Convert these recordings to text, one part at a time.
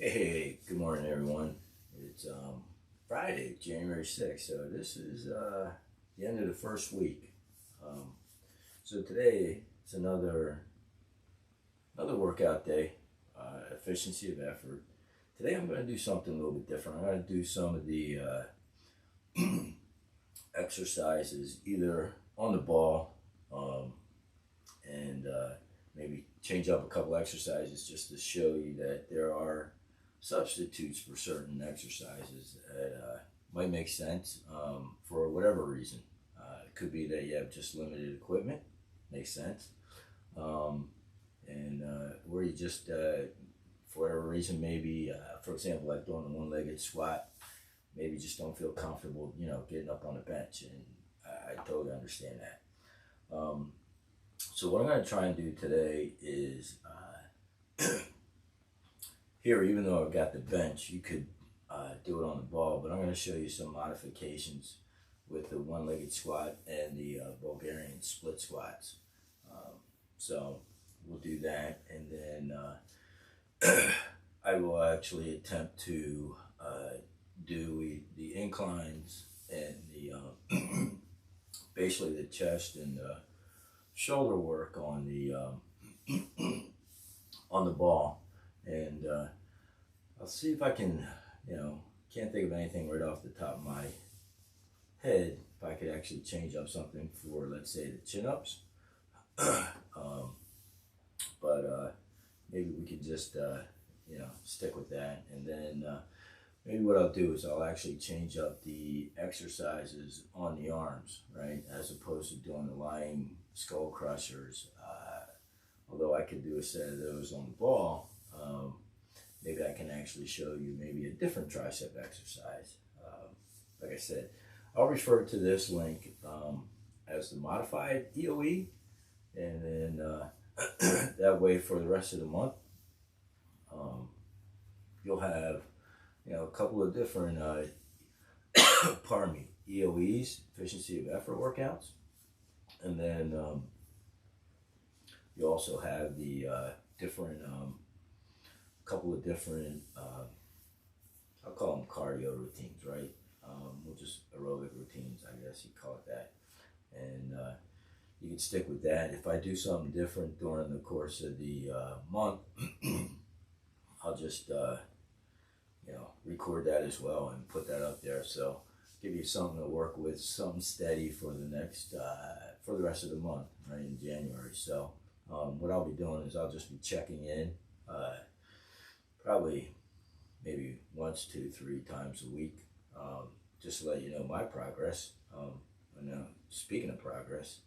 Hey, good morning, everyone. It's Friday, January 6th, so this is the end of the first week. Um, so today it's another workout day, efficiency of effort. Today I'm going to do something a little bit different. I'm going to do some of the exercises either on the ball and maybe change up a couple exercises just to show you that there are substitutes for certain exercises that might make sense for whatever reason. It could be that you have just limited equipment, makes sense, and or you just for whatever reason, maybe for example, like doing a one-legged squat, maybe just don't feel comfortable, getting up on the bench, and I totally understand that. So what I'm going to try and do today is here, even though I've got the bench, you could do it on the ball, but I'm going to show you some modifications with the one-legged squat and the Bulgarian split squats. So we'll do that, and then I will actually attempt to do the inclines and the basically the chest and the shoulder work on the on the ball, and I'll see if I can, can't think of anything right off the top of my head. If I could actually change up something for, let's say, the chin-ups, but maybe we could just, stick with that, and then maybe what I'll do is I'll actually change up the exercises on the arms, right, as opposed to doing the lying skull crushers. Although I could do a set of those on the ball, maybe I can actually show you maybe a different tricep exercise. Like I said, I'll refer to this link as the modified EoE, and then that way for the rest of the month, you'll have a couple of different pardon me, EoEs, efficiency of effort workouts, and then you also have the different couple of different I'll call them cardio routines, right? We'll just aerobic routines, I guess you call it that, and you can stick with that. If I do something different during the course of the month, I'll just record that as well and put that up there. So give you something to work with, something steady for the next for the rest of the month, right, in January. So what I'll be doing is I'll just be checking in probably maybe once, 2, 3 times a week, just to let you know my progress. And speaking of progress,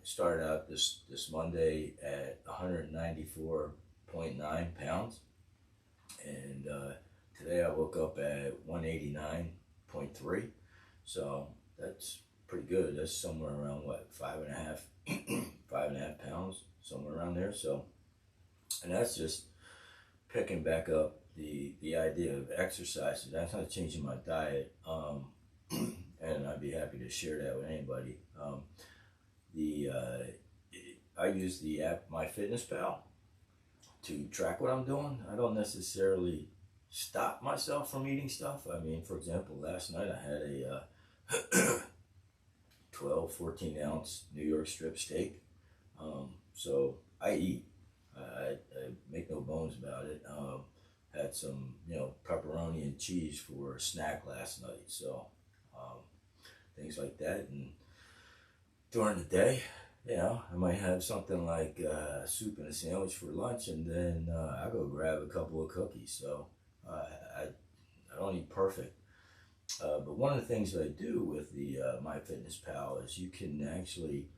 started out this Monday at 194.9 pounds, and today I woke up at 189.3, so that's pretty good. That's somewhere around what, 5.5 pounds, somewhere around there. So, and that's just picking back up the idea of exercise. That's not changing my diet, and I'd be happy to share that with anybody. I use the app MyFitnessPal to track what I'm doing. I don't necessarily stop myself from eating stuff. I mean, for example, last night I had a 14 ounce New York strip steak. So I eat. I make no bones about it. Had some, pepperoni and cheese for a snack last night. So things like that. And during the day, I might have something like soup and a sandwich for lunch, and then I go grab a couple of cookies. So I don't eat perfect. But one of the things that I do with the MyFitnessPal is you can actually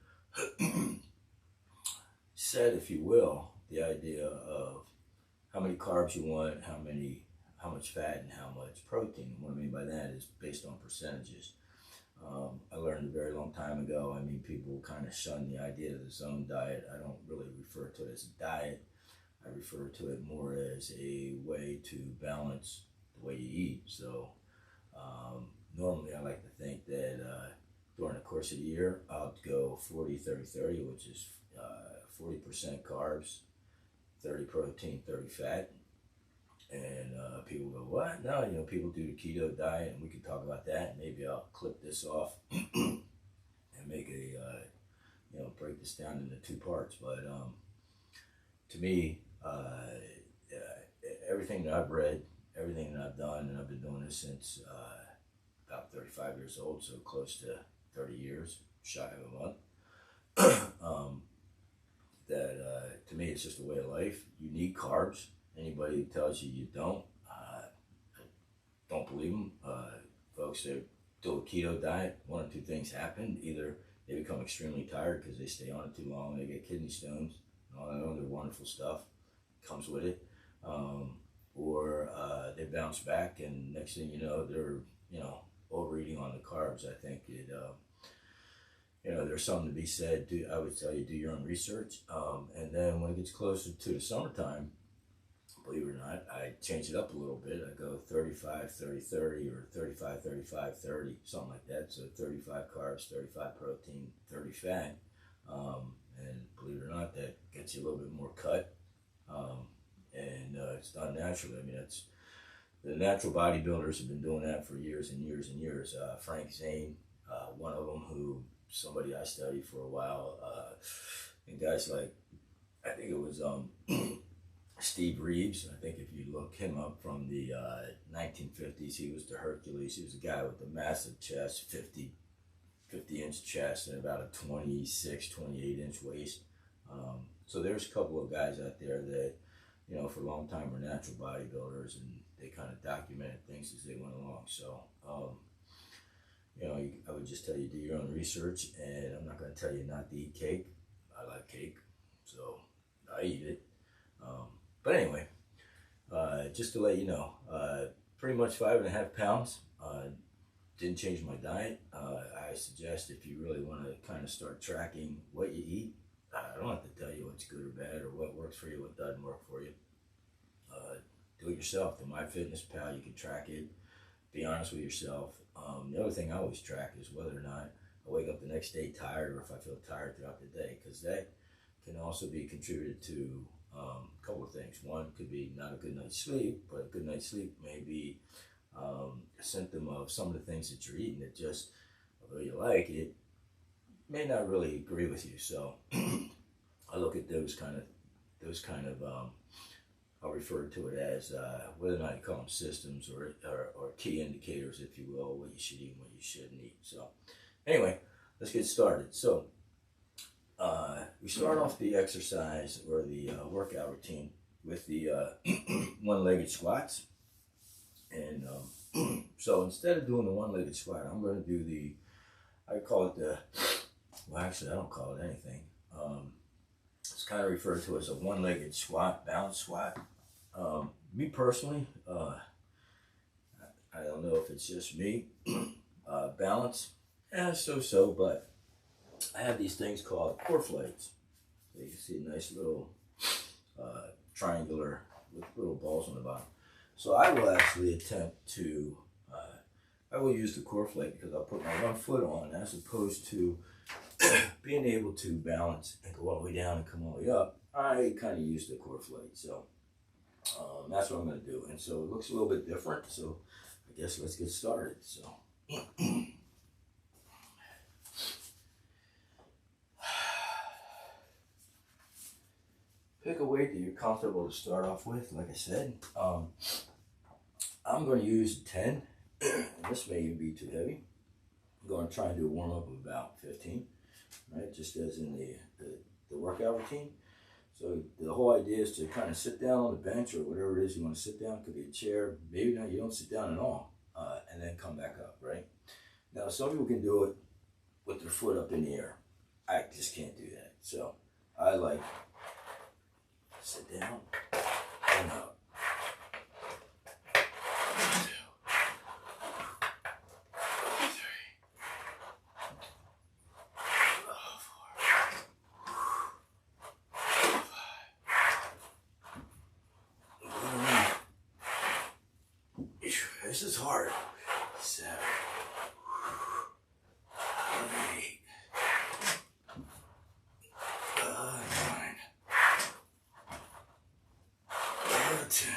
set, if you will, the idea of how many carbs you want, how much fat and how much protein. What I mean by that is based on percentages. I learned a very long time ago, people kind of shun the idea of the zone diet. I don't really refer to it as a diet. I refer to it more as a way to balance the way you eat. So normally I like to think that during the course of the year, I'll go 40-30-30, which is 40% carbs, 30 protein, 30 fat. And people go, what? No, you know, people do the keto diet, and we can talk about that. Maybe I'll clip this off and make a, you know, break this down into two parts. But to me, everything that I've read, everything that I've done, and I've been doing this since about 35 years old, so close to 30 years, shy of a month. That to me, it's just a way of life. You need carbs. Anybody who tells you you don't believe them. Folks that do a keto diet, one or two things happen. Either they become extremely tired because they stay on it too long, they get kidney stones, and all that other wonderful stuff comes with it. Or they bounce back, and next thing you know, they're, you know, overeating on the carbs. I think it, you know, there's something to be said. I would tell you, do your own research. And then when it gets closer to the summertime, believe it or not, I change it up a little bit. I go 35, 30, 30, or 35, 35, 30, something like that. So 35 carbs, 35 protein, 30 fat. And believe it or not, that gets you a little bit more cut. And it's done naturally. I mean, it's the natural bodybuilders have been doing that for years and years and years. Frank Zane, one of them, who somebody I studied for a while, and guys like, I think it was Steve Reeves. I think if you look him up from the 1950s, he was the Hercules. He was a guy with a massive chest, 50-inch chest, and about a 26, 28-inch waist. So there's a couple of guys out there that, you know, for a long time were natural bodybuilders, and they kind of documented things as they went along. So, you know, I would just tell you, do your own research, and I'm not going to tell you not to eat cake. I like cake, so I eat it. But anyway, just to let you know, pretty much 5.5 pounds. Didn't change my diet. I suggest if you really want to kind of start tracking what you eat, I don't have to tell you what's good or bad or what works for you, what doesn't work for you. Do it yourself. The MyFitnessPal, you can track it. Be honest with yourself. The other thing I always track is whether or not I wake up the next day tired, or if I feel tired throughout the day, because that can also be contributed to a couple of things. One could be not a good night's sleep, but a good night's sleep may be a symptom of some of the things that you're eating that just, although you like it, may not really agree with you. So I look at those kind of I'll refer to it as whether or not you call them systems or key indicators, if you will, what you should eat and what you shouldn't eat. So anyway, let's get started. So we start off the exercise or the workout routine with the one-legged squats. And so instead of doing the one-legged squat, I'm going to do I call it well, actually, I don't call it anything. It's kind of referred to as a one-legged squat, balance squat. Me personally, I don't know if it's just me, balance, so, but I have these things called core flights. So you can see a nice little triangular with little balls on the bottom. So I will actually attempt to, I will use the core flight because I'll put my one foot on as opposed to being able to balance and go all the way down and come all the way up. I kind of use the core flight. So that's what I'm going to do. And so it looks a little bit different. So I guess let's get started. So pick a weight that you're comfortable to start off with. Like I said, I'm going to use 10. This may even be too heavy. I'm going to try and do a warm-up of about 15, right? Just as in the workout routine. So the whole idea is to kind of sit down on the bench or whatever it is you want to sit down. It could be a chair. Maybe not, you don't sit down at all, and then come back up, right? Now, some people can do it with their foot up in the air. I just can't do that. So I like sit down and up. This is hard. 7, 8, 9, 10.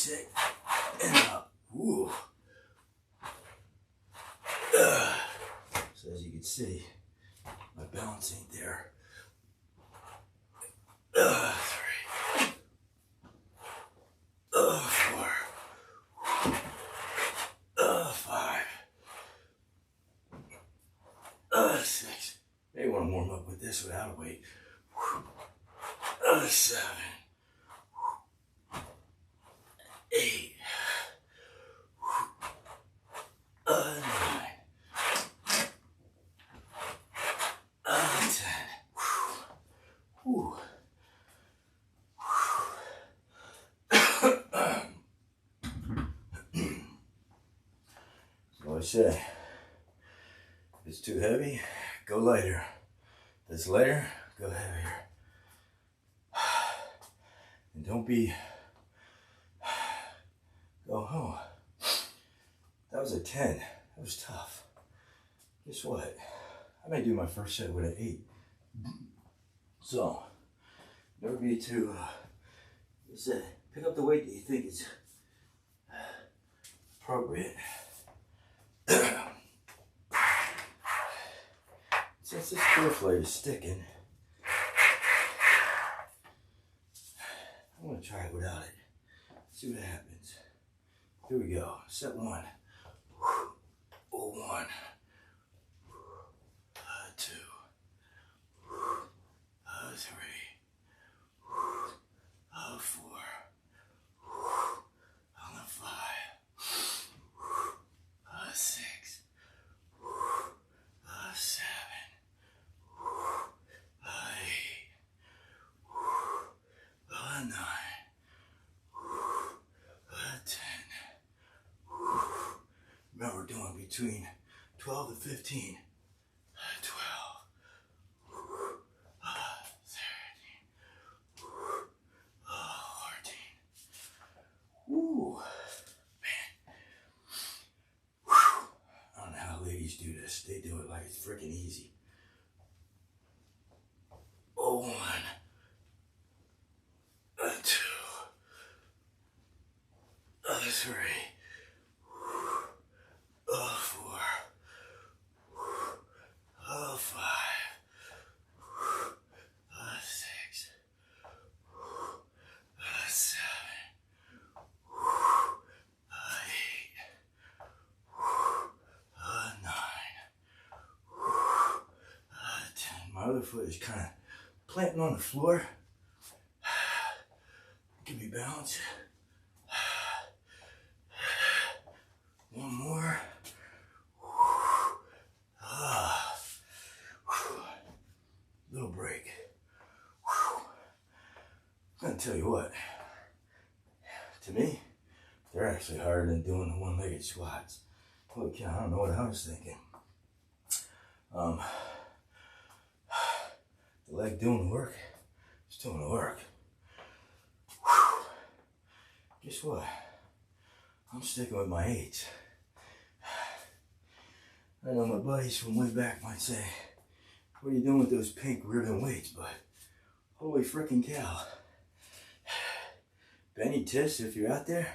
sit and up. Woo. So as you can see, my balance ain't there. 3, 4, 5, 6. Maybe want to warm up with this without a weight. 7, 8, 9, 10. Whew. So I say, if it's too heavy, go lighter. If it's lighter, go heavier. And don't be, oh, that was a 10. That was tough. Guess what? I may do my first set with an 8. So, never be too, pick up the weight that you think is appropriate. Since this cliff light is sticking, I'm going to try it without it. See what happens. Here we go. Set 1. 1. 2. 3. 4. 5. 6. 7. 8. 9. 10. Remember, doing between 12 and 15. 12. 13. 14. Woo. Man. Whew. I don't know how ladies do this. They do it like it's freaking easy. 1. 2. 3. 4. 5. 6. 7. 8. 9. 10. My other foot is kind of planting on the floor. Give me balance. 1 more. Little break. I'm gonna tell you what. To me, they're actually harder than doing the one-legged squats. Holy cow, I don't know what I was thinking. The leg doing the work, it's doing the work. Whew. Guess what? I'm sticking with my 8s. I know my buddies from way back might say, what are you doing with those pink ribbon weights? But holy freaking cow. Benny Tiss, if you're out there,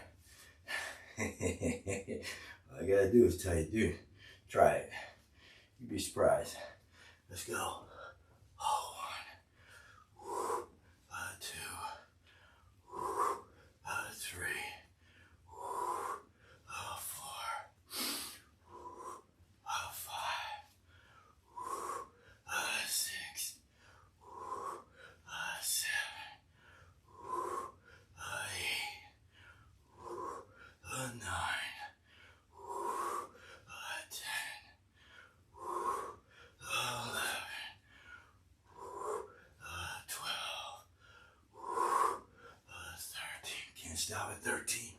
all I gotta do is tell you, dude, try it. You'd be surprised. Let's go. 1, 2, 3, 4, 5, 6, 7, 8, 9, 10, 11, 12, 13. Can't stop at 13.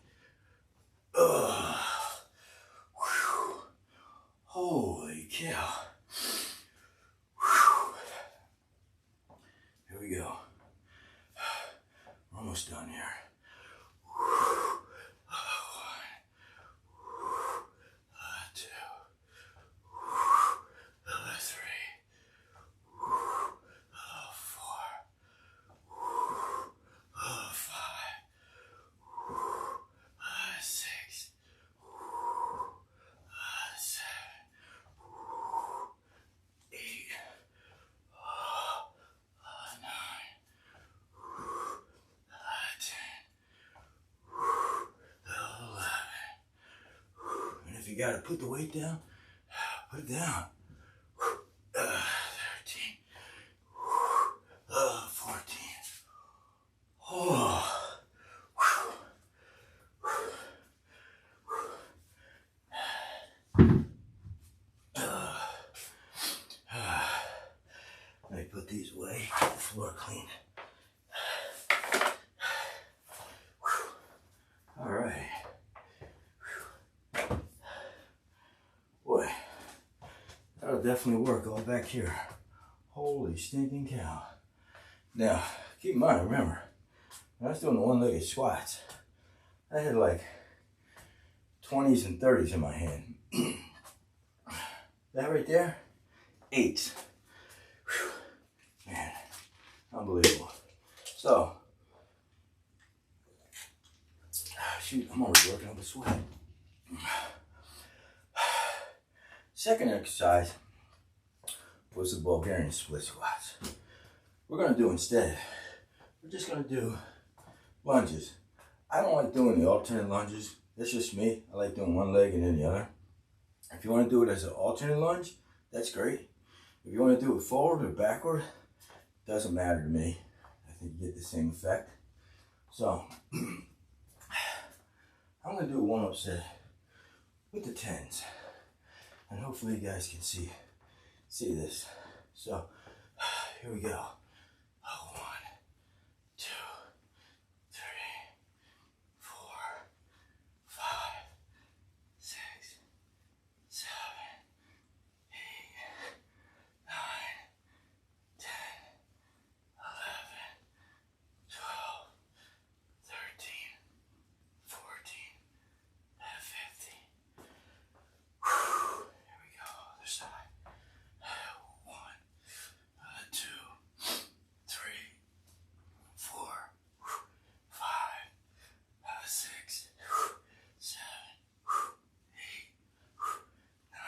Whew. Holy cow. Whew. Here we go. We're almost done here. 1, 2, 3, 4, 5, you gotta put the weight down, put it down. 13. 14. Oh. Let me put these away, get the floor clean. All right. Boy, that'll definitely work all back here. Holy stinking cow. Now, keep in mind, remember, when I was doing the one-legged squats, I had like 20s and 30s in my hand. That right there, 8. Whew. Man, unbelievable. So, shoot, I'm already working up a sweat. Second exercise was the Bulgarian split squats. We're gonna do instead, we're just gonna do lunges. I don't like doing the alternate lunges. That's just me. I like doing one leg and then the other. If you want to do it as an alternate lunge, that's great. If you want to do it forward or backward, doesn't matter to me. I think you get the same effect. So, I'm going to do a warm-up set with the 10s. And hopefully you guys can see this. So, here we go. 1, 2, 3, 4, 5, 6, 7, 8, 9, 10, 11, 12, 13, 14, 15. Whew. Here we go, other side. 1, 2, 3, 4, 5, 6, 7, 8, 9,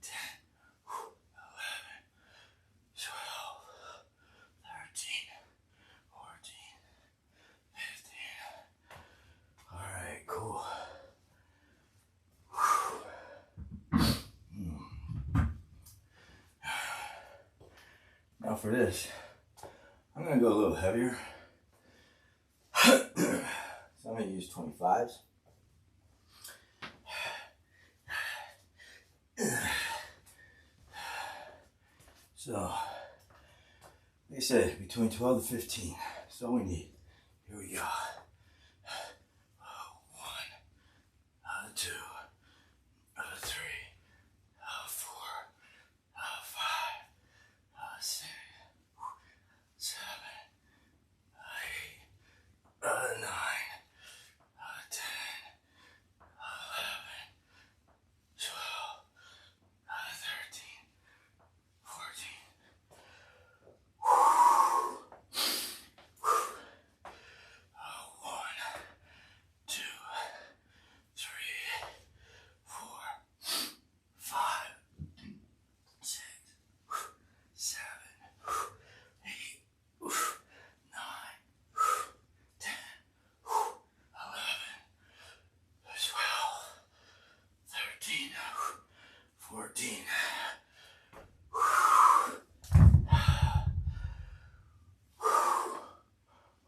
10, 11, 12, 13, 14, 15. All right, cool. Now for this, I'm gonna go a little heavier. So I'm gonna use 25s. So, like I said, between 12 to 15. That's all we need. Here we go. 1, 2, 3, 4, 5, 6, 7, 8, 9, 10, 11, 12, 13, 14. 1, 2, 3, 4, 5, 6, 7, 8, 9, 10, 11, 12, 13, 14.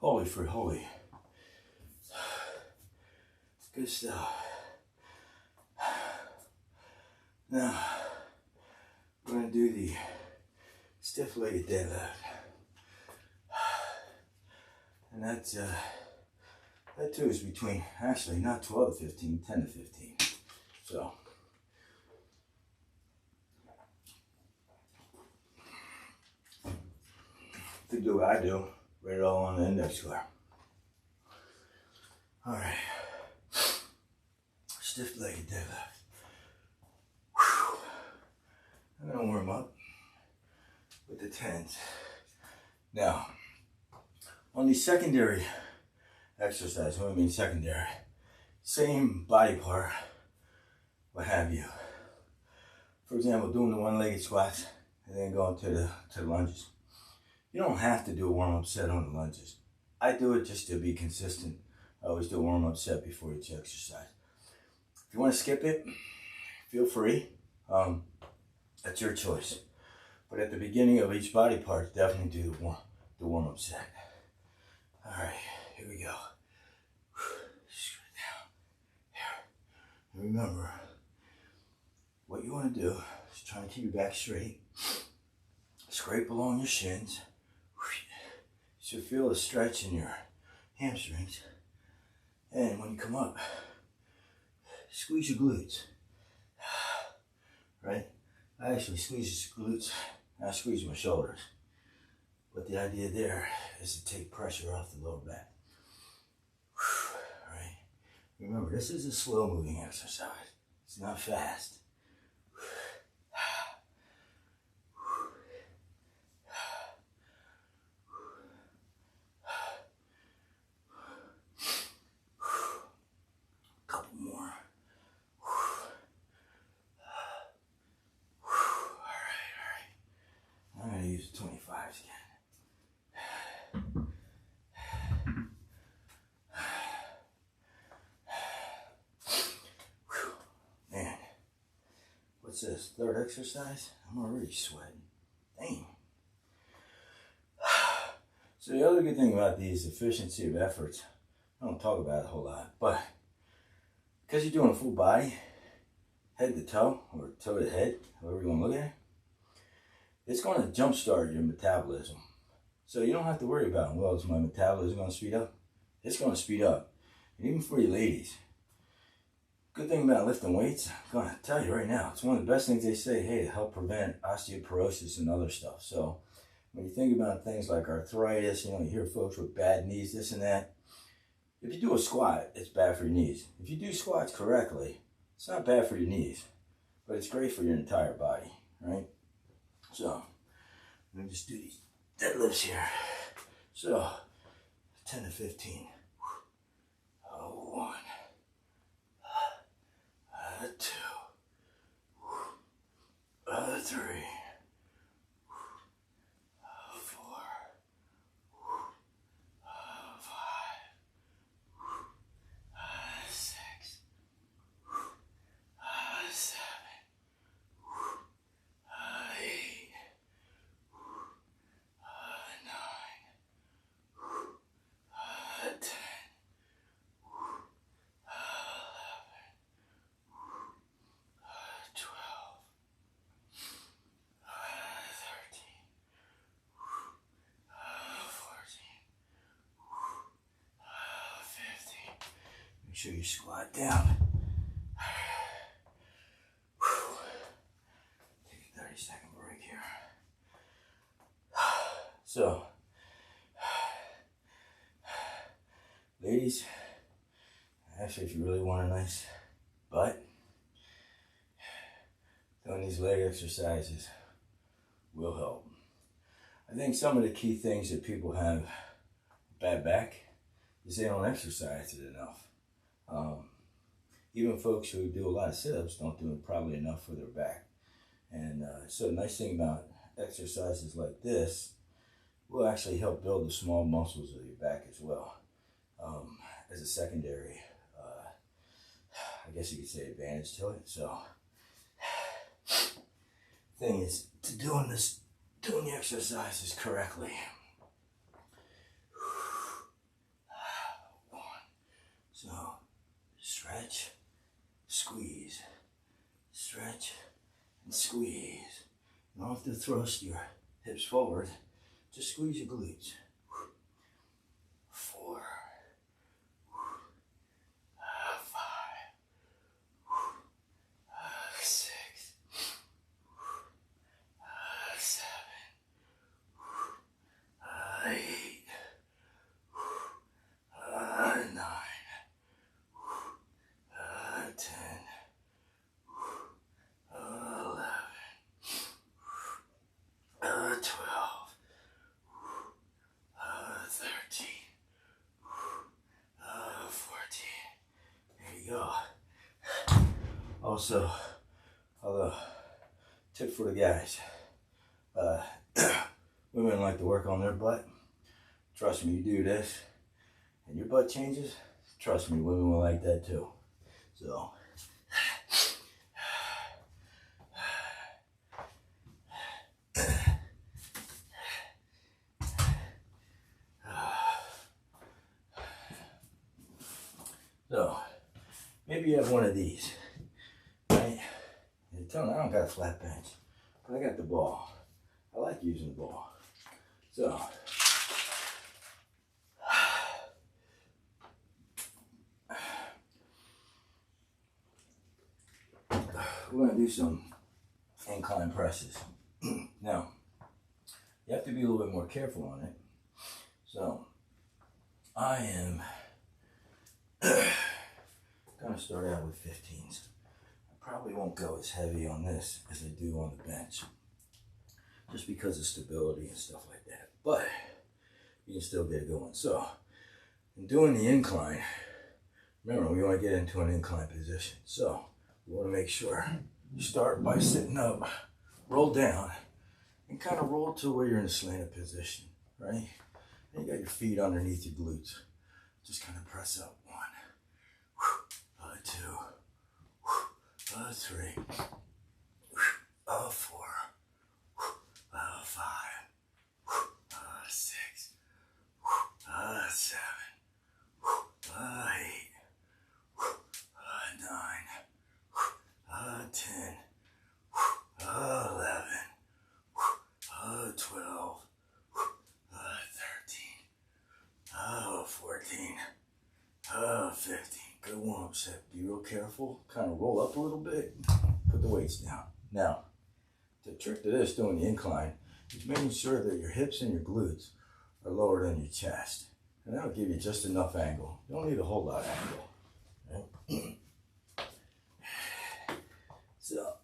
Holy for holy. Good stuff. Now, we're going to do the stiff-legged deadlift. And that too is between, actually not 12 to 15, 10 to 15. So, to do what I do, right it all on the index square. All right, stiff-legged deadlift. Whew. I'm gonna warm up with the 10s. Now, on the secondary exercise, what I mean secondary, same body part, what have you. For example, doing the one-legged squats and then going to the lunges. You don't have to do a warm-up set on the lunges. I do it just to be consistent. I always do a warm-up set before each exercise. If you want to skip it, feel free. That's your choice. But at the beginning of each body part, definitely do the warm-up set. All right, here we go. Straight down. Here. Remember, what you want to do is try to keep your back straight. Scrape along your shins. You should feel a stretch in your hamstrings. And when you come up, squeeze your glutes. Right? I actually squeeze your glutes, and I squeeze my shoulders. But the idea there is to take pressure off the lower back. Right? Remember, this is a slow moving exercise. It's not fast. Couple more. I'm going to use 25s again. Man, what's this? Third exercise? I'm already sweating. Dang. So the other good thing about these efficiency of efforts, I don't talk about it a whole lot, but because you're doing a full body, head to toe, or toe to head, however you want to look at it, it's going to jumpstart your metabolism. So you don't have to worry about, well, is my metabolism going to speed up? It's going to speed up. And even for you ladies, good thing about lifting weights, I'm going to tell you right now, it's one of the best things they say, hey, to help prevent osteoporosis and other stuff. So when you think about things like arthritis, you hear folks with bad knees, this and that. If you do a squat, it's bad for your knees. If you do squats correctly, it's not bad for your knees, but it's great for your entire body, right? So, let me just do these deadlifts here. So, 10 to 15. 1, 2, 3, 4, 5, 6, 7, 8, 9, 10, 12, 13, 14, 15. Make sure you squat down. Take a 30-second break here. So, ladies, actually, if you really want a nice butt, doing these leg exercises will help. I think some of the key things that people have bad back is they don't exercise it enough. Even folks who do a lot of sit-ups don't do it probably enough for their back. And so the nice thing about exercises like this will actually help build the small muscles of your back as well. As a secondary, I guess you could say, advantage to it. So, thing is, to doing the exercises correctly. 1. So, stretch, squeeze, stretch, and squeeze. You don't have to thrust your hips forward, just squeeze your glutes. 4, 5, 6, 7, 8, 9, 10, 11, 12, 13, 14. There you go. Also, although, tip for the guys. Women like to work on their butt. Trust me, you do this, and your butt changes. Trust me, women will like that too. So, So maybe you have one of these, right? You're telling me I don't got a flat bench, but I got the ball. I like using the ball. So we're gonna do some incline presses. Now, you have to be a little bit more careful on it. So I am gonna start out with 15s. I probably won't go as heavy on this as I do on the bench, just because of stability and stuff like that. But you can still get it going. So in doing the incline, remember we want to get into an incline position. So you want to make sure you start by sitting up, roll down, and kind of roll to where you're in a slanted position, right? And you got your feet underneath your glutes. Just kind of press up. 1, 2, 3, 4, 5, 6, 7, 8, 9, 10, 11, 12, 13, 14, 15. Good warm-up set. Be real careful. Kind of roll up a little bit. Put the weights down. Now, the trick to this, doing the incline, is making sure that your hips and your glutes are lower than your chest. And that'll give you just enough angle. You don't need a whole lot of angle. Right? So,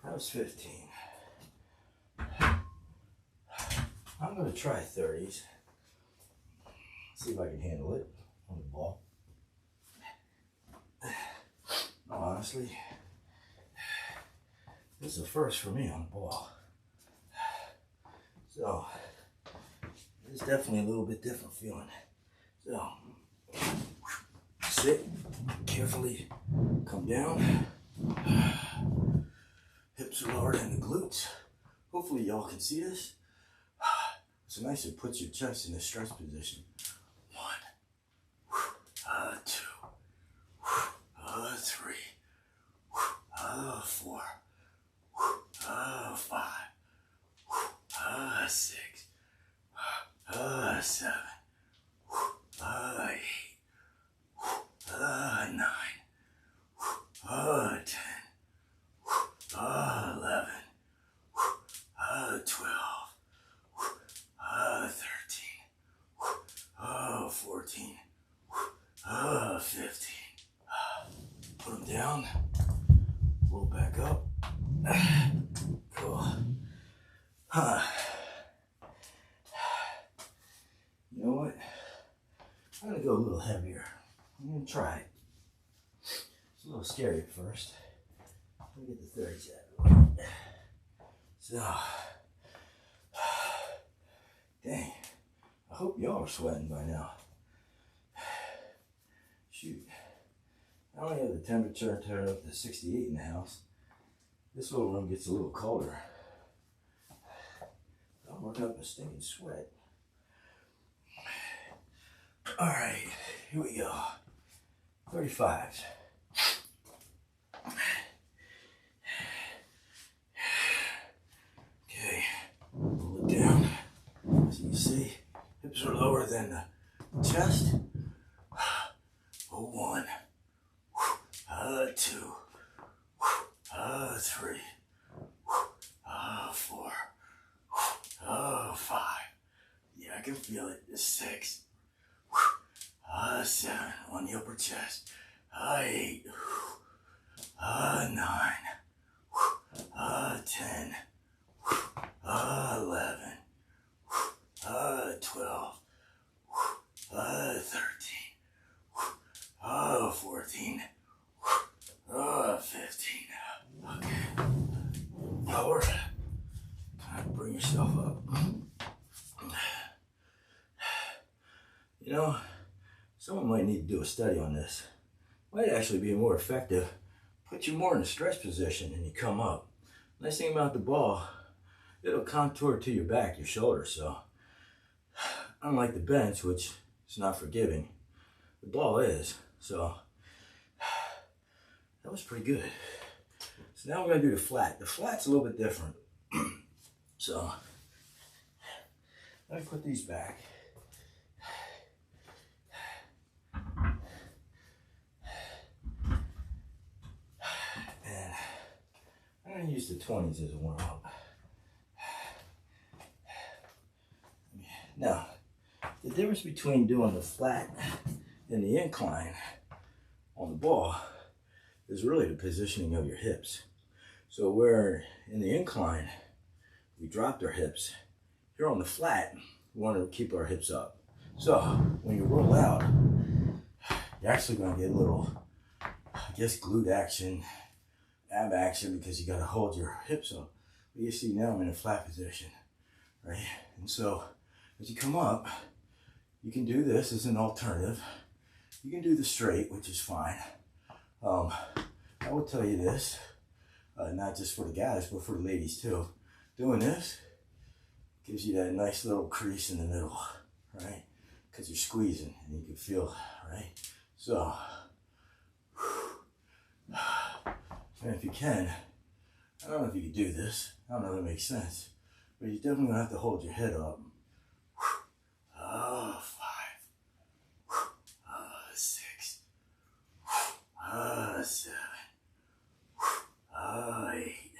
that was 15. I'm going to try 30s. See if I can handle it on the ball. Honestly, this is a first for me on the ball. So, it's definitely a little bit different feeling. So, sit, carefully come down. Hips are lower than the glutes. Hopefully y'all can see this. It's nice to put your chest in a stretch position. 1, 2, 3, 4, 5, 6, 7, 8, 9, 10, 11, 12, 13, 14, 15. Put them down. Roll back up. Cool. You know what? I'm gonna go a little heavier. I'm gonna try it. It's a little scary at first. Let me get the 30s out of the way. So, dang. I hope y'all are sweating by now. Shoot. I only have the temperature turned up to 68 in the house. This little room gets a little colder. I'll work up a stinking sweat. Alright, here we go. 35s. Okay, pull it down. As you can see, hips are lower than the chest. 1, 2, 3, 4, 5. Yeah, I can feel it. 6, 7 on the upper chest. 8, 9, 10, 11, 12, 13, 14, 15. Okay. Lower. Kind of bring yourself up. You know, someone might need to do a study on this. Might actually be more effective. Put you more in a stretch position and you come up. Nice thing about the ball, it'll contour to your back, your shoulders. So, unlike the bench, which it's not forgiving. The ball is. So that was pretty good. So now we're gonna do the flat. The flat's a little bit different. So let me put these back. And I'm gonna use the 20s as a warm up. Now, the difference between doing the flat and the incline on the ball is really the positioning of your hips. So where in the incline, we dropped our hips, here on the flat, we want to keep our hips up. So when you roll out, you're actually going to get a little, I guess, glute action, ab action, because you got to hold your hips up. But you see now I'm in a flat position, right? And so as you come up, you can do this as an alternative. You can do the straight, which is fine. I will tell you this, not just for the guys, but for the ladies too. Doing this gives you that nice little crease in the middle, right? Because you're squeezing and you can feel, right? So, and if you can, I don't know if you can do this. I don't know if it makes sense, but you're definitely gonna have to hold your head up. 5, 6, 7, 8,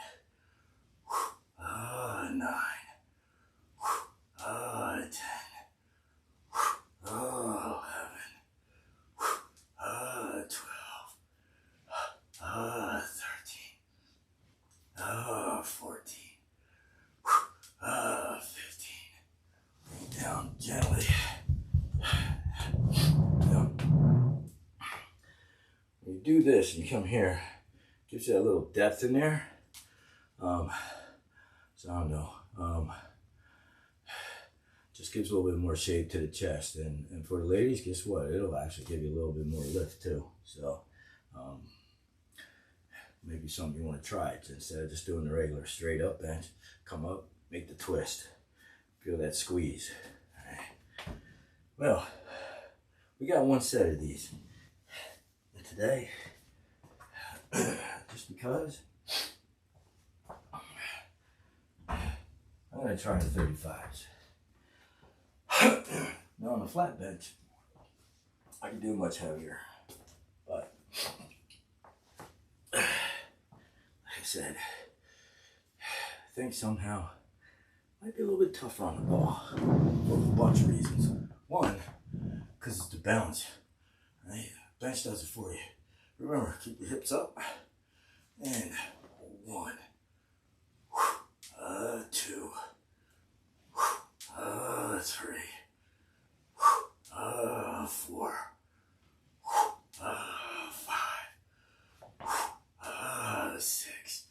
9, 10, 11, 12, 13, 14, 15. Down gently. When you do this and you come here, gives you that little depth in there. So I don't know. Just gives a little bit more shape to the chest. And for the ladies, guess what? It'll actually give you a little bit more lift too. So maybe something you want to try. Instead of just doing the regular straight up bench, come up, make the twist. Feel that squeeze. All right. Well, we got one set of these. And today, just because, I'm going to try the 35s. Now on the flat bench, I can do much heavier. But, like I said, I think somehow might be a little bit tougher on the ball for a bunch of reasons. One, because it's the balance. Right? Bench does it for you. Remember, keep your hips up. And 1, 2, 3, 4, 5, 6,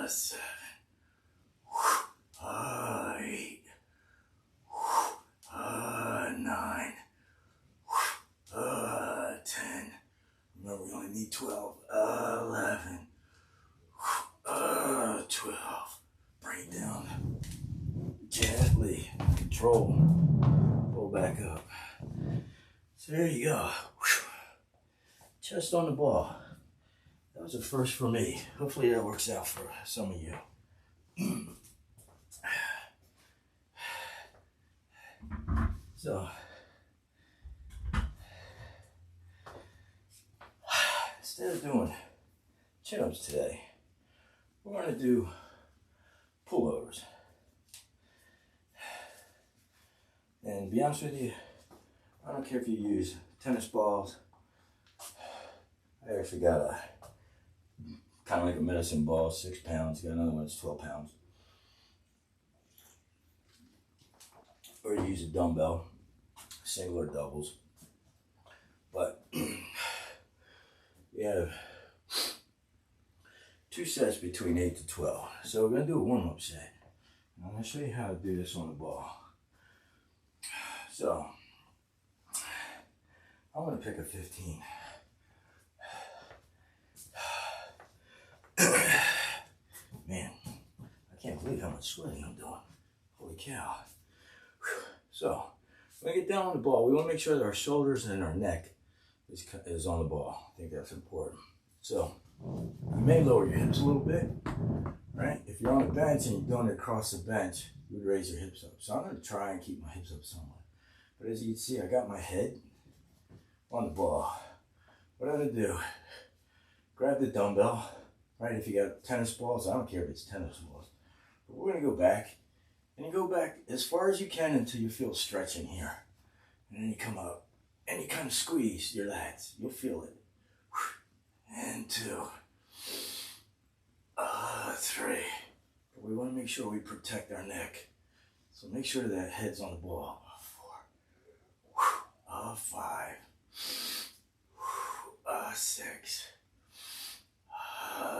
7, 8, 9, 10. Remember, we only need 12, 11, 12. Bring it down. Gently. Control. Pull back up. So there you go. Chest on the ball. That was a first for me. Hopefully that works out for some of you. So, instead of doing chin-ups today, we're going to do pullovers. And to be honest with you, I don't care if you use tennis balls. I actually got a kind of like a medicine ball, 6 pounds. Got another one that's 12 pounds. Or you use a dumbbell, single or doubles. But we have 2 sets between 8 to 12. So we're going to do a warm-up set. I'm going to show you how to do this on the ball. So, I'm going to pick a 15. Man, I can't believe how much sweating I'm doing. Holy cow. So, When we get down on the ball, we want to make sure that our shoulders and our neck is on the ball. I think that's important. So you may lower your hips a little bit, right? If you're on the bench and you're doing it across the bench, you would raise your hips up. So I'm going to try and keep my hips up somewhat. But as you can see, I got my head on the ball. What I'm going to do, grab the dumbbell, right? If you got tennis balls, I don't care if it's tennis balls. But we're going to go back, and you go back as far as you can until you feel stretching here. And then you come up, and you kind of squeeze your lats. You'll feel it. And 2, 3. But we want to make sure we protect our neck. So make sure that head's on the ball. 4, 5, 6,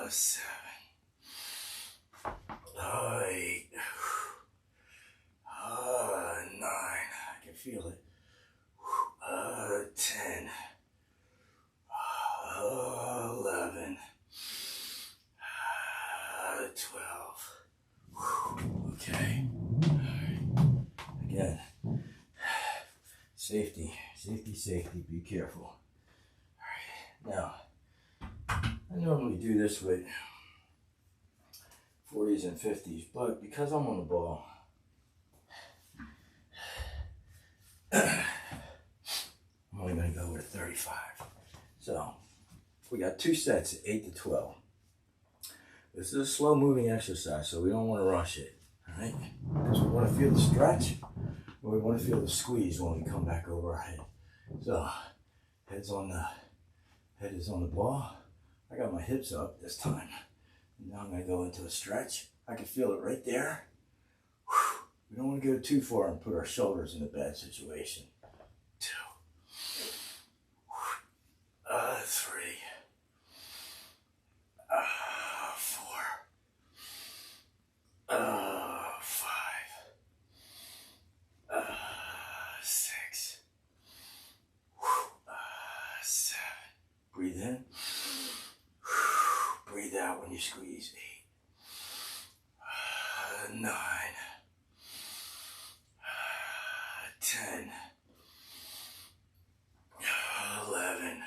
7, 8, 9. I can feel it. 10, 11, 12. Okay. All right. Again, safety, safety, safety. Be careful. All right. Now, I normally do this with 40s and 50s, but because I'm on the ball, I'm only going to go with a 35. So, we got 2 sets, 8 to 12. This is a slow moving exercise, so we don't want to rush it, all right? Because we want to feel the stretch, and we want to feel the squeeze when we come back over our head. So, head is on the ball. I got my hips up this time. Now I'm going to go into a stretch. I can feel it right there. We don't want to go too far and put our shoulders in a bad situation. 2, 3, 4, 5, 6, 7. Breathe in. Breathe out when you squeeze. 8, 9, 10, 11,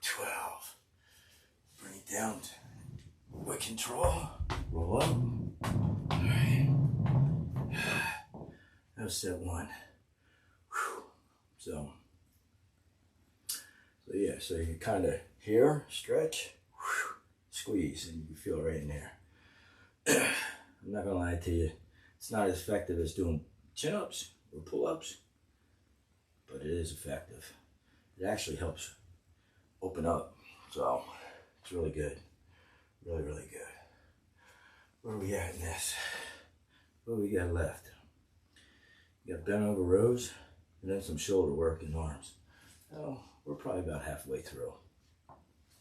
12. Bring it down with control. Roll up. All right. That was set 1. So yeah, so you kind of here, stretch, squeeze, and you can feel it right in there. I'm not gonna lie to you, it's not as effective as doing chin-ups or pull-ups, but it is effective. It actually helps open up, so it's really good. Really, really good. Where are we at in this? What do we got left? We got bent over rows, and then some shoulder work and arms. Oh, we're probably about halfway through.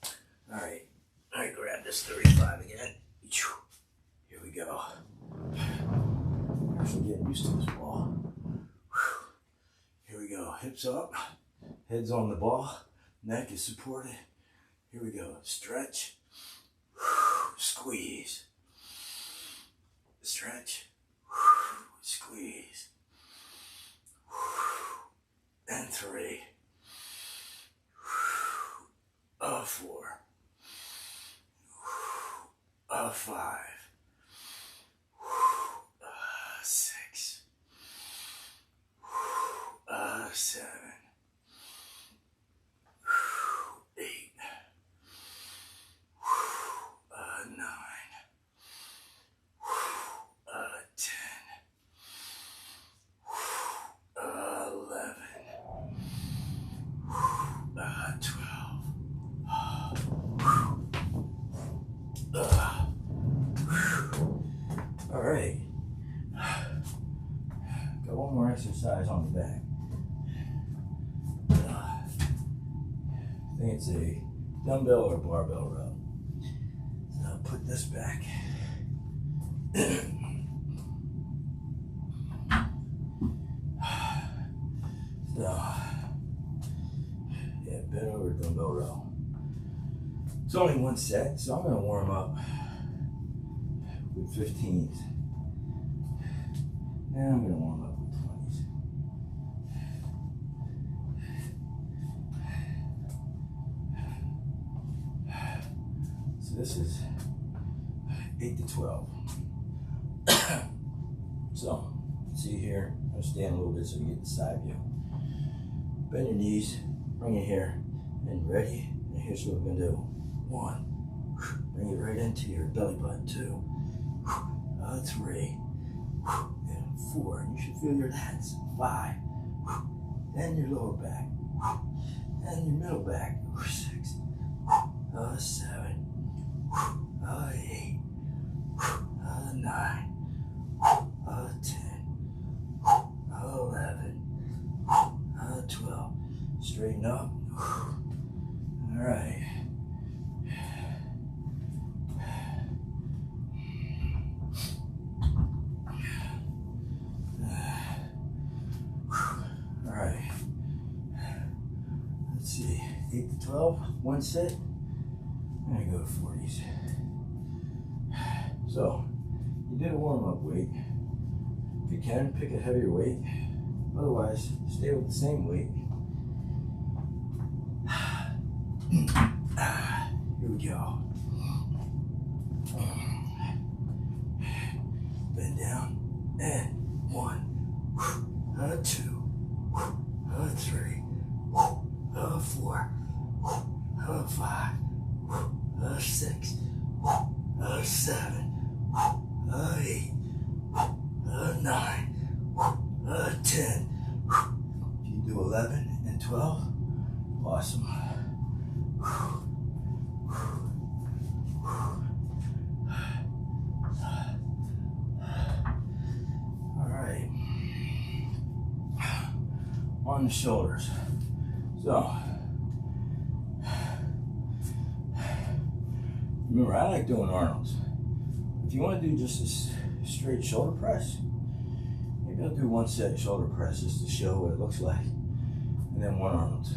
All right, grab this 35 again. Here we go. Actually getting used to this ball. Here we go, hips up, head's on the ball, neck is supported. Here we go, stretch, squeeze, stretch, squeeze, and 3, 4, 5, 6, 7, 8, 9, 10, 11, 12. All right. Got one more exercise on the back. I think it's a dumbbell or barbell row. So I'll put this back. So, yeah, bent over dumbbell row. It's only 1 set, so I'm going to warm up with 15s. And I'm going to warm up with this is 8 to 12. So, see here, I'm gonna stand a little bit so you get the side view. Bend your knees, bring it here, and ready. And here's what we're gonna do. 1, bring it right into your belly button. 2, 3, and 4. And you should feel your lats. 5, and your lower back, and your middle back. 6, 7, 8, 9, 10, 11, 12. Straighten up. All right. All right. Let's see. 8 to 12. One set. I'm gonna go to 40s. So, you did a warm-up weight. If you can, pick a heavier weight. Otherwise, stay with the same weight. Here we go. Bend down. And 1, 2, 3, 4, 5, 6, 7, 8, 9, 10. If you do 11 and 12, awesome. All right. On the shoulders. So, remember, I like doing Arnold's. If you want to do just a straight shoulder press, maybe I'll do one set of shoulder presses to show what it looks like, and then one Arnold's.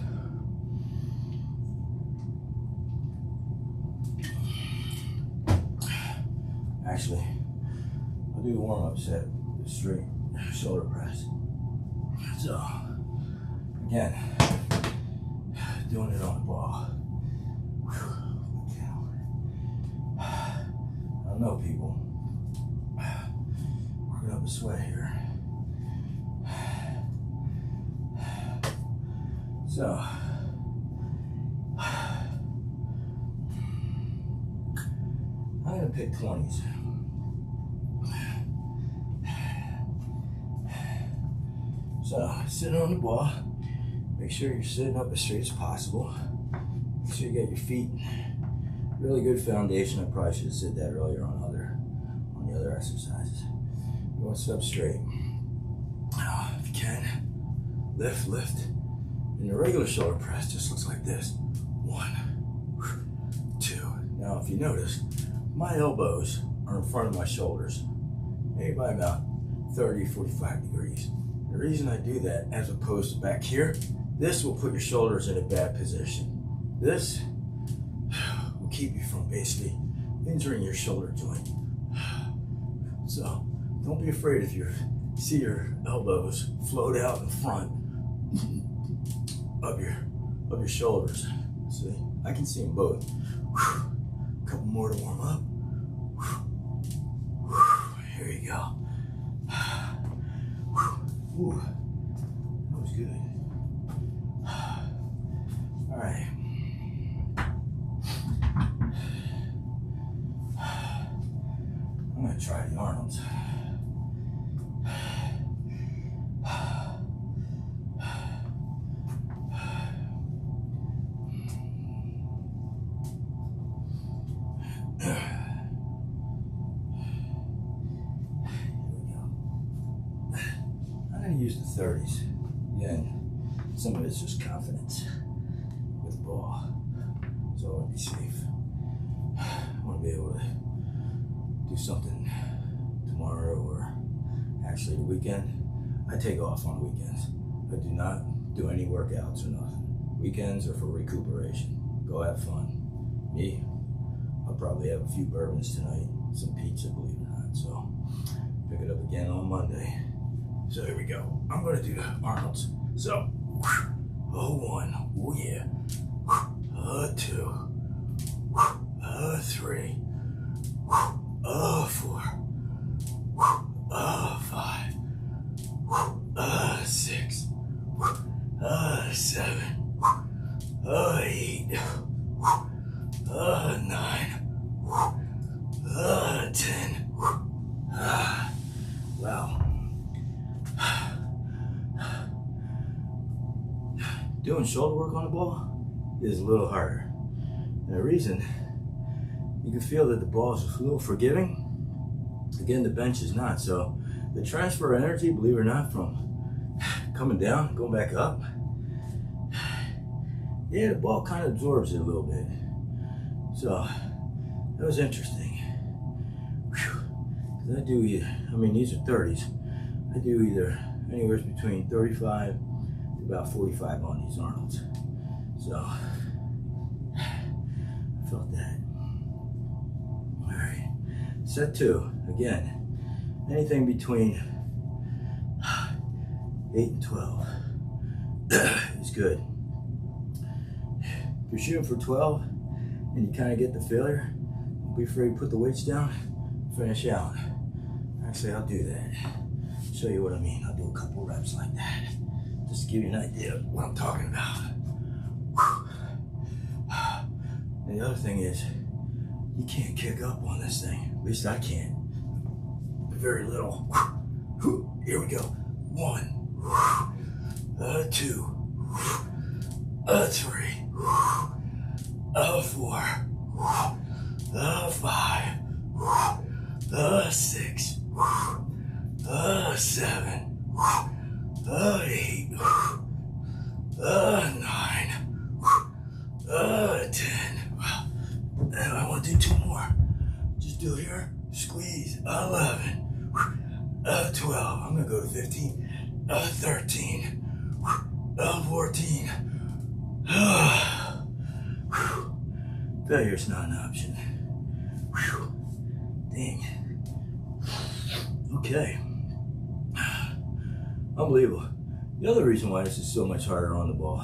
Actually, I'll do the warm-up set with a straight shoulder press. So, again, doing it on the ball. I don't know, people. Working up a sweat here. So, I'm gonna pick 20s. So, sitting on the ball, make sure you're sitting up as straight as possible. Make sure you get your feet really good foundation. I probably should have said that earlier on the other exercises. You want to sit up straight. If you can, lift. And the regular shoulder press just looks like this. 1, 2. Now, if you notice, my elbows are in front of my shoulders, maybe by about 30, 45 degrees. The reason I do that, as opposed to back here, this will put your shoulders in a bad position. This will keep you from basically injuring your shoulder joint. So don't be afraid if you see your elbows float out in front of your shoulders. See, I can see them both. A couple more to warm up. Here you go. Ooh, that was good. All right. I'm gonna try the Arnold's. Use the 30s. Again, some of it's just confidence with the ball. So I want to be safe. I want to be able to do something tomorrow or actually the weekend. I take off on weekends. I do not do any workouts or nothing. Weekends are for recuperation. Go have fun. Me, I'll probably have a few bourbons tonight, some pizza, believe it or not. So pick it up again on Monday. So here we go. I'm gonna do Arnold's. So, 1, oh yeah, 2, 3, 4, 5, 6, 7, 8, 9, 10. Wow. Doing shoulder work on the ball is a little harder. And the reason, you can feel that the ball is a little forgiving. Again, the bench is not. So the transfer of energy, believe it or not, from coming down, going back up, yeah, the ball kind of absorbs it a little bit. So that was interesting. Because I do either, I mean, these are 30s. I do either anywhere between 35 to about 45 on these Arnolds. So I felt that. All right, set 2. Again, anything between 8 and 12 is good. If you're shooting for 12 and you kind of get the failure, don't be afraid to put the weights down, finish out. Actually, I'll do that. Show you what I mean. I'll do a couple reps like that, just to give you an idea of what I'm talking about. And the other thing is, you can't kick up on this thing. At least I can't. Very little. Here we go. 1, 2, 3, 4, 5, 6, 7, 8, 9, 10. And I want to do 2 more. Just do it here. Squeeze. 11, 12. I'm gonna go to 15, 13, 14. Failure's not an option. Dang. Okay. Unbelievable. The other reason why this is so much harder on the ball,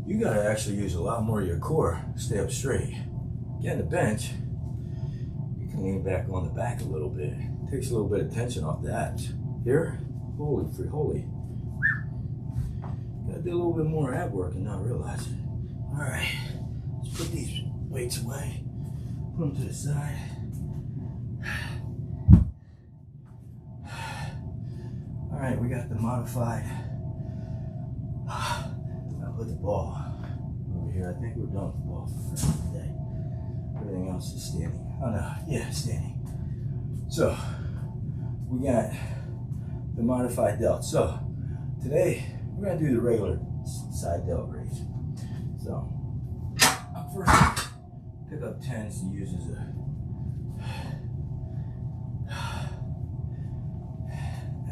you gotta actually use a lot more of your core to stay up straight. Get on the bench, you can lean back on the back a little bit. It takes a little bit of tension off the abs. Here, holy. Gotta do a little bit more ab work and not realize it. All right, let's put these weights away. Put them to the side. All right, we got the modified. I'll put the ball over here. I think we're done with the ball for today. Everything else is standing. Oh no, yeah, standing. So we got the modified delt. So today we're gonna do the regular side delt raise. So I'm first pick up 10s and use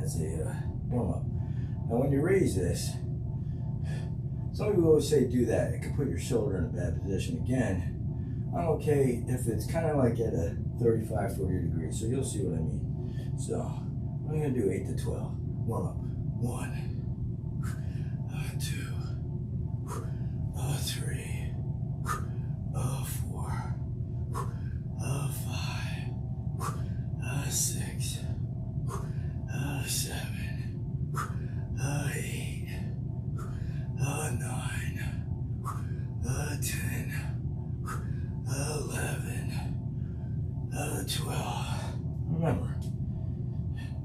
as a warm up. Now when you raise this, some people always say do that. It can put your shoulder in a bad position. Again, I'm okay if it's kind of like at a 35, 40 degrees. So you'll see what I mean. So I'm gonna do 8 to 12. Warm up. 1, 2, 3, 4, 5, 6, 7, 8, 9, 10, 11, 12. Remember,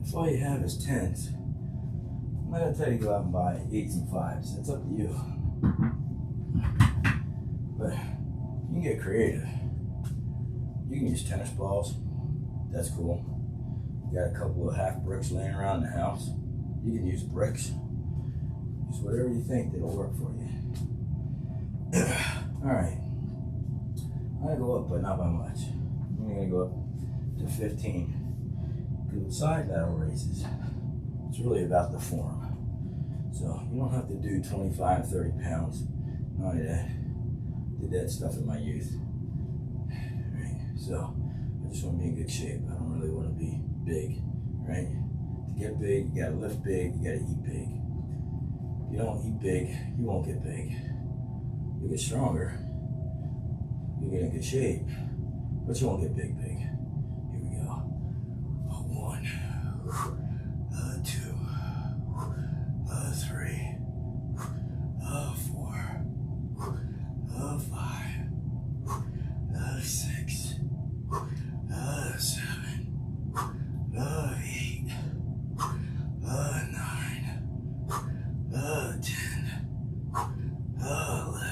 if all you have is 10s, I'm not gonna tell you to go out and buy 8s and 5s. That's up to you. But you can get creative. You can use tennis balls. That's cool. You got a couple of half bricks laying around the house. You can use bricks. Use whatever you think that'll work for you. All right. I'm gonna go up, but not by much. I'm gonna go up to 15. Because with side lateral raises, it's really about the form. So you don't have to do 25, 30 pounds. Not only that, did that stuff in my youth. Right? So I just want to be in good shape. I don't really want to be big, right? To get big, you gotta lift big, you gotta eat big. If you don't eat big, you won't get big. You get stronger, you'll get in good shape, but you won't get big. Here we go. 1, 2, 3, 4, 5, 6, 7, 8, 9, 10, 11,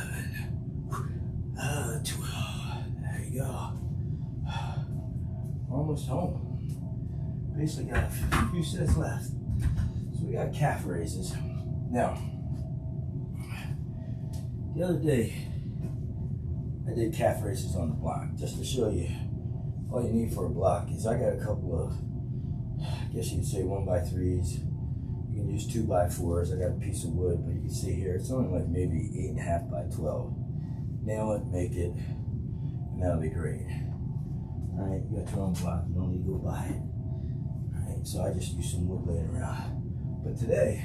12. There you go. Almost home. Basically got a few sets left. So we got calf raises. Now, the other day, I did calf raises on the block just to show you. All you need for a block is I got a couple of, I guess you could say 1x3s. You can use 2x4s. I got a piece of wood, but you can see here it's only like maybe 8.5 by 12. Nail it, make it, and that'll be great. All right, you got your own block. You don't need to go buy it. All right, so I just use some wood laying around. But today,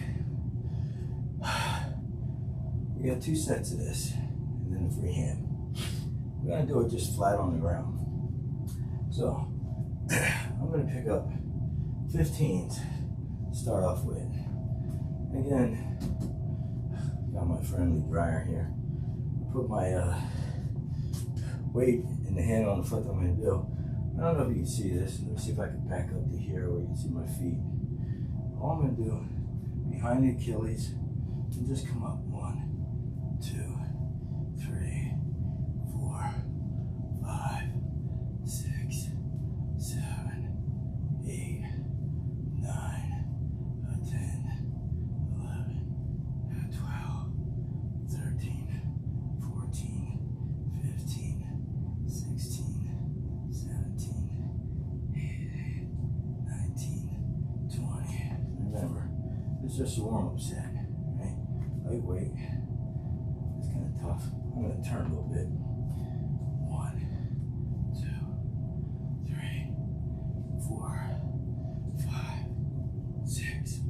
we got 2 sets of this, and then a free hand. We're gonna do it just flat on the ground. So, I'm gonna pick up 15s to start off with. Again, got my friendly dryer here. Put my weight in the hand on the foot that I'm gonna do. I don't know if you can see this. Let me see if I can back up to here where you can see my feet. All I'm gonna do, behind the Achilles, and just come up. 1, 2, 3, 4, 5, 6, 7, 8, 9, 10, 11, 12, 13, 14, 15, 16, 17, 18, 19, 20. Remember, this is just a warm-up set, right? Lightweight. It's kind of tough. I'm going to turn a little bit. 1, 2, 3, 4, 5, 6,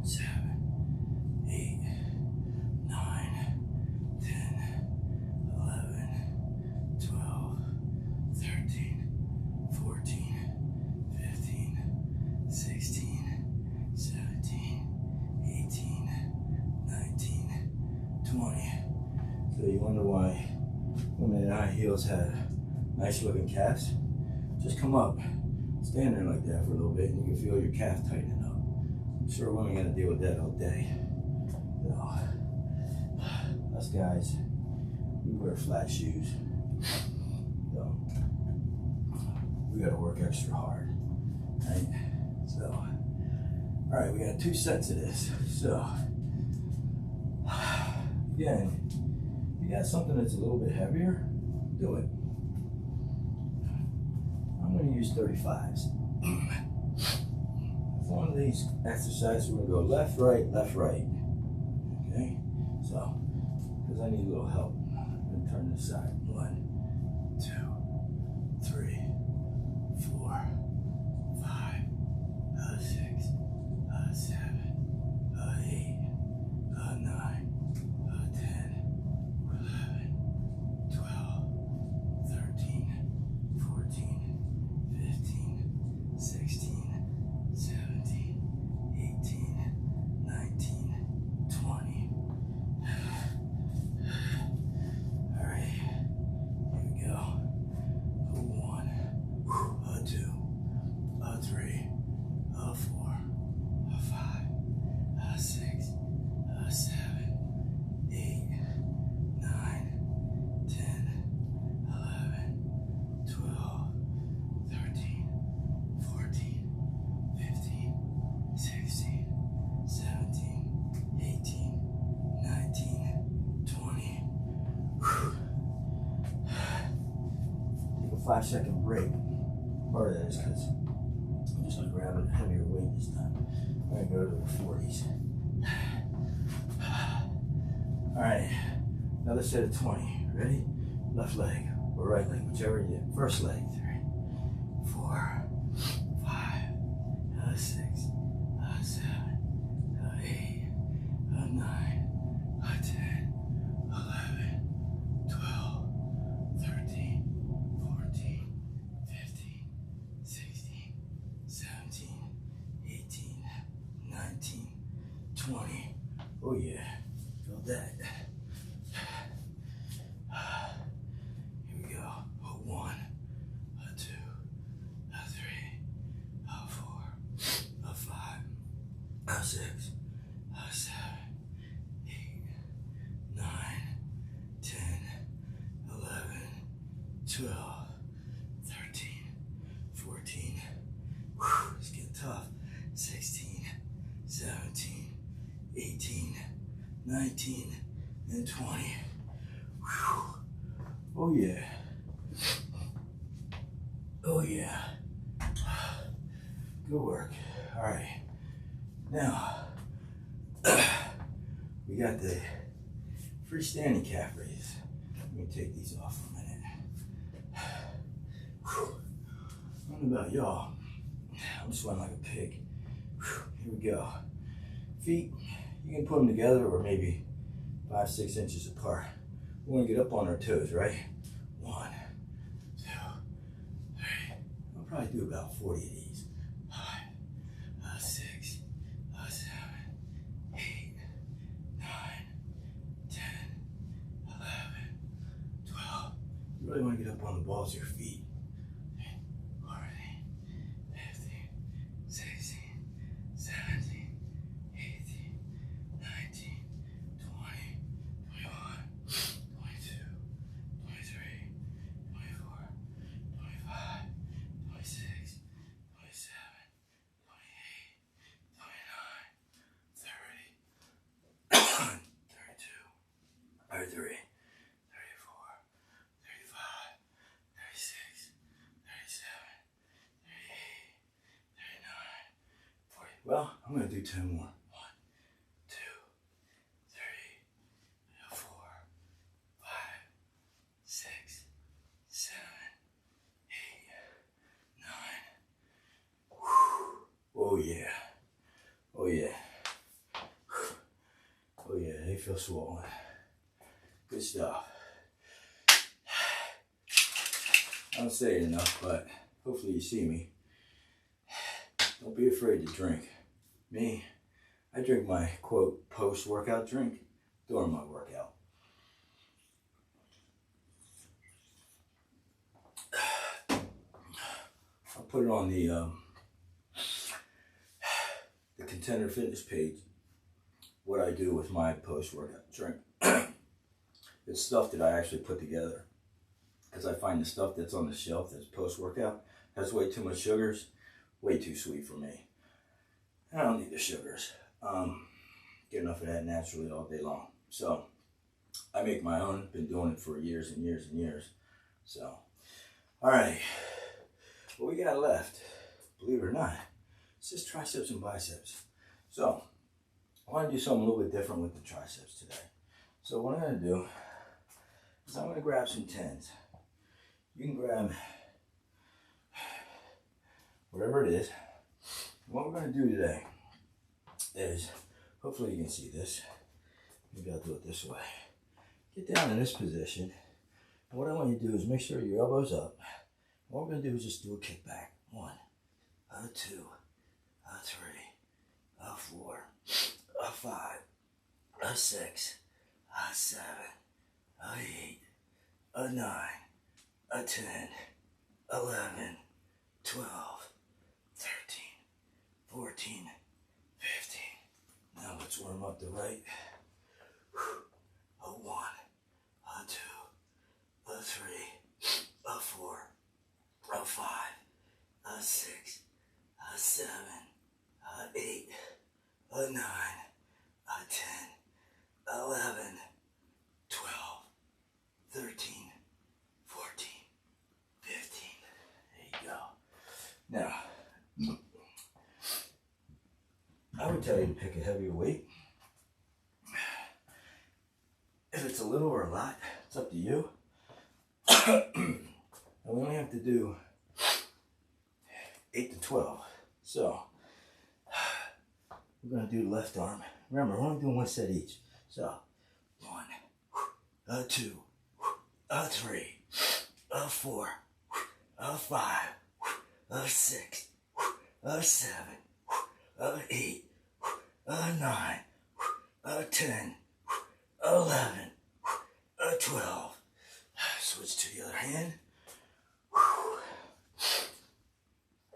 7, 8, 9, 10, 11, 12, 13, 14, 15, 16, 17, 18, 19, 20. So you wonder why women in high heels have nice looking calves? Just come up, stand there like that for a little bit, and you can feel your calf tightening up. I'm sure women are gonna deal with that all day. So, us guys, we wear flat shoes. So we gotta work extra hard, right? So, all right, we got 2 sets of this. So, again, if you got something that's a little bit heavier, do it. I'm going to use 35s. For one of these exercises, we're going to go left, right, left, right. Okay? So, because I need a little help, I'm going to turn this side. 1, 2, 3, 4, 5, 6, 7, 8, 9, 10, 11, 12, 13, 14, 15, 16, 17, 18, 19, 20. All right, here we go. 1, 2, 3, 4, 5, 6, 7, 8, 9, 10, 11, 12, 13, 14, 15, 16, 17, 18, 19, 20. Take a 5-second break. Part of that is because I'm just going to grab a heavier weight this time. I'm going to go to the 40s. All right, another set of 20. Ready? Left leg or right leg, whichever you did. First leg. 3, 4, 5, 6, 7, 8, 9, 10, 11, 12, 13, 20. Oh yeah, feel that. Here we go. A 1, a 2, a 3, a 4, a 5, a 6, a 7, 8, 9, 10, 11, 12, 13, 14. Whew, it's getting tough. 16, 17, 18, 19, and 20. Whew. Oh yeah. Oh yeah. Good work. All right. Now, we got the freestanding calf raises. Let me take these off for a minute. Whew. I don't know about y'all. I'm sweating like a pig. Whew. Here we go. Feet, you can put them together or maybe 5-6 inches apart. We want to get up on our toes, right? 1, 2, 3. I'll probably do about 40 of these. 5, 6, 7, 8, 9, 10, 11, 12. You really want to get up on the balls of your feet. 14, 15, 16, 17, 18, 19, 20, 21, 22, 23, 24, 25, 26, 27, 28, 29, 30, 32, 33, 34, 35, 36, 37, 38, 39, 40. Well, I'm going to do 10 more. 1, 2, 3, 4, 5, 6, 7, 8, 9. Oh yeah. Oh yeah. Oh yeah, they feel swollen. Good stuff. I don't say it enough, but hopefully you see me. Don't be afraid to drink. Me, I drink my, quote, post-workout drink during my workout. I'll put it on the Contender Fitness page, what I do with my post-workout drink. It's stuff that I actually put together, because I find the stuff that's on the shelf that's post-workout has way too much sugars, way too sweet for me. I don't need the sugars. Get enough of that naturally all day long. So I make my own, been doing it for years and years and years. So, all right, what we got left, believe it or not, it's just triceps and biceps. So I want to do something a little bit different with the triceps today. So what I'm going to do is I'm going to grab some 10s. You can grab whatever it is. What we're going to do today is, hopefully you can see this. Maybe I'll do it this way. Get down in this position. And what I want you to do is make sure your elbow's up. What we're going to do is just do a kickback. 1, 2, 3, 4, 5, 6, 7, 8, 9, 10, 11, 12, 13, 14, 15. Now let's warm up the right. A 1, a 2, a 3, a 4, a 5, a 6, a 7, a 8, a 9, a 10, 11, 12, 13, 14, 15. There you go. Now, I would tell you to pick a heavier weight. If it's a little or a lot, it's up to you. And we only have to do 8 to 12. So, we're going to do the left arm. Remember, we're only doing 1 set each. So, 1, 2, 3, 4, 5, 6, 7, 8, 9, 10, 11, 12. Switch to the other hand.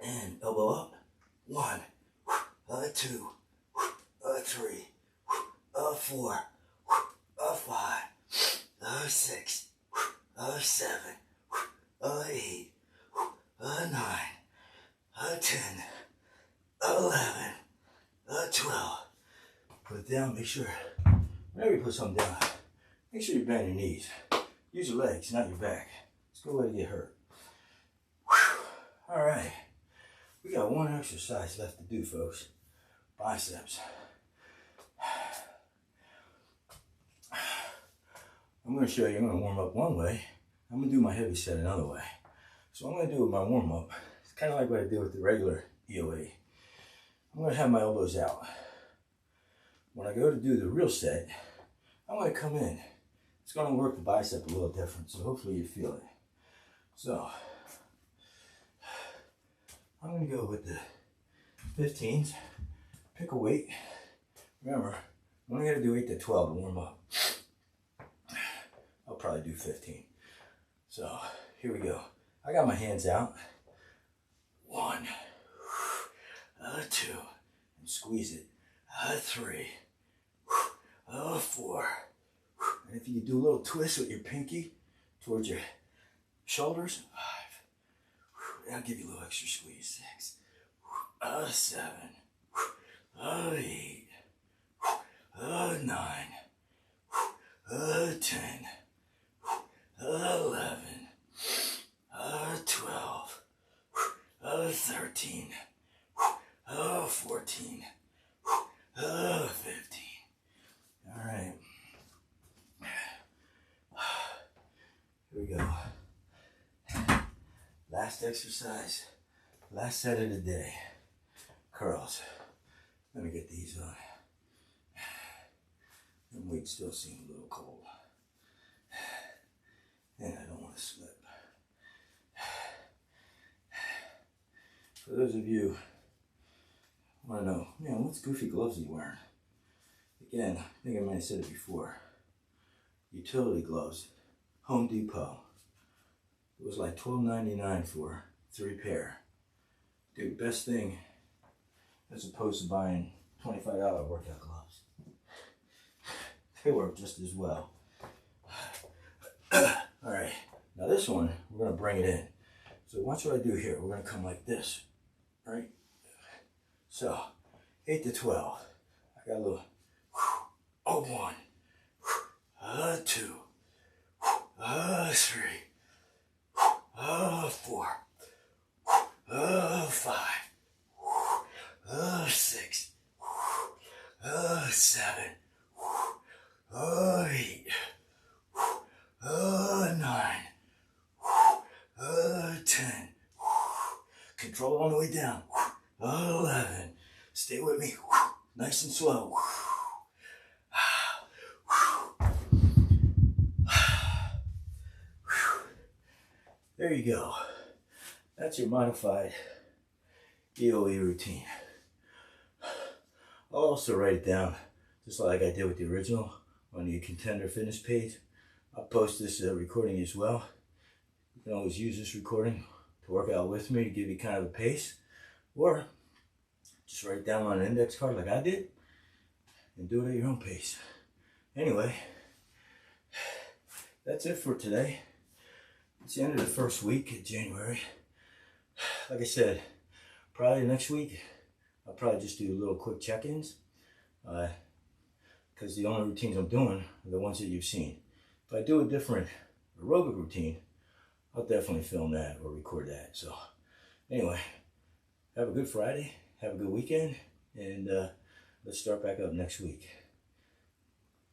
And elbow up. 1, 2, 3, 4, 5, 6, 7, 8, 9, 10, 11, 12. Put it down, make sure, whenever you put something down, make sure you bend your knees. Use your legs, not your back. It's a good way to get hurt. All right, we got one exercise left to do, folks. Biceps. I'm going to show you, I'm going to warm up one way. I'm going to do my heavy set another way. So I'm going to do with my warm up, it's kind of like what I do with the regular EoE. I'm going to have my elbows out. When I go to do the real set, I'm going to come in. It's going to work the bicep a little different, so hopefully you feel it. So, I'm going to go with the 15s. Pick a weight. Remember, I'm only going to do 8 to 12 to warm up. I'll probably do 15. So, here we go. I got my hands out. 1, 2, and squeeze it. 3, 4. And if you do a little twist with your pinky towards your shoulders, 5. That'll give you a little extra squeeze. 6, 7, 8, 9, 10, 11, 12, 13, 14, 15. All right. Here we go. Last exercise, last set of the day. Curls. Let me get these on. The weights still seem a little cold. And I don't want to slip. For those of you who want to know, man, what's goofy gloves are you wearing? Again, I think I might have said it before. Utility gloves, Home Depot. It was like $12.99 for 3 pair. Dude, best thing as opposed to buying $25 workout gloves. They work just as well. All right, now this one, we're gonna bring it in. So watch what I do here. We're gonna come like this, right? So, 8 to 12. I got a little, 1, 2, 3, 4, 5, 6, 7, 8, 9, 10. Control on the way down. 11. Stay with me. Nice and slow. There you go. That's your modified EoE routine. I'll also write it down, just like I did with the original, on the Contender Fitness page. I'll post this recording as well. You can always use this recording to work out with me to give you kind of a pace, or just write it down on an index card like I did and do it at your own pace. Anyway, that's it for today. It's the end of the first week of January. Like I said, probably next week I'll probably just do little quick check-ins, because the only routines I'm doing are the ones that you've seen. If I do a different aerobic routine, I'll definitely film that or record that. So anyway, have a good Friday, have a good weekend, and let's start back up next week.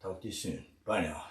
Talk to you soon. Bye now.